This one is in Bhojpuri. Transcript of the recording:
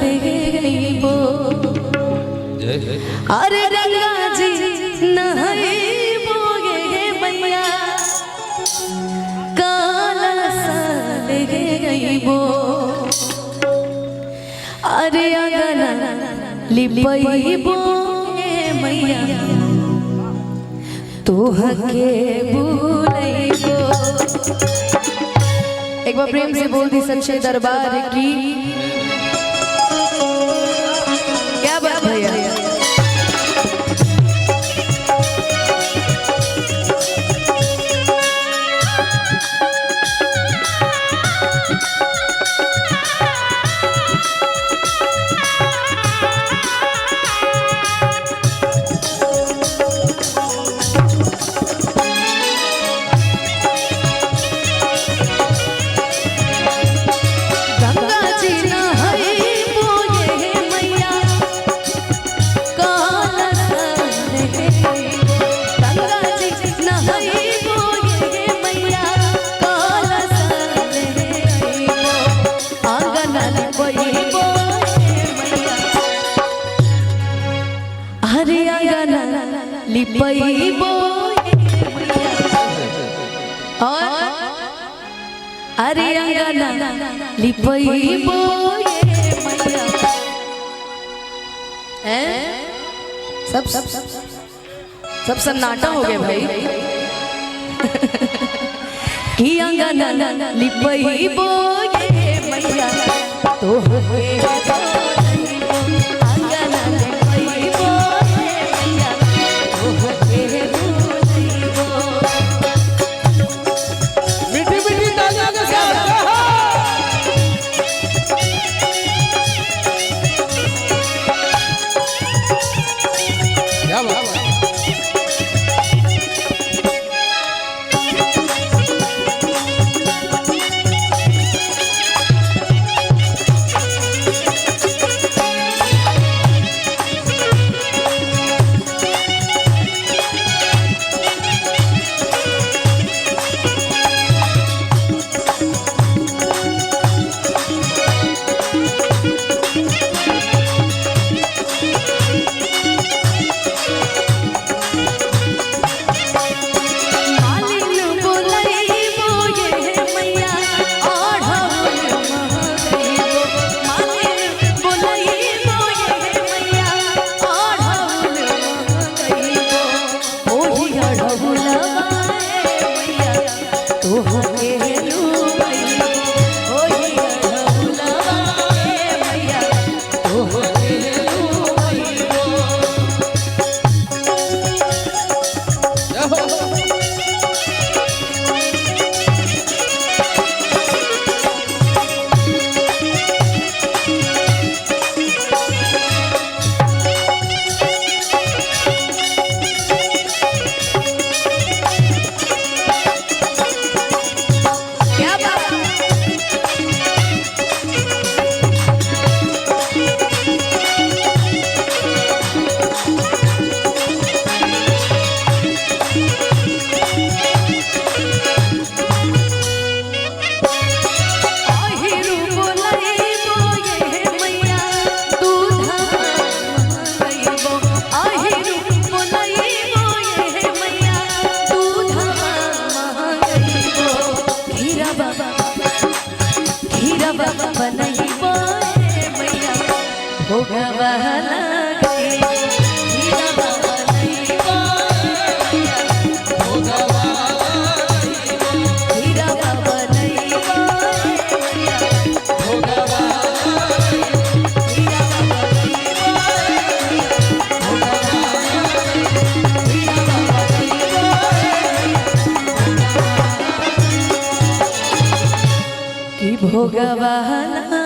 देबो अरे गंगा जी नहाइबो गे मैया काला सा देबो अरे अंगना लिपइबो गे मैया तोहके भूलइबो। एक बार प्रेम से बोल दी सच्चे दरबार की क्या बात भैया। लिपइबो और अरे अंगना लिपइबो सब सब सब सन्नाटा हो गए भाई कि अंगना लिपइबो मैया तो भोगवाला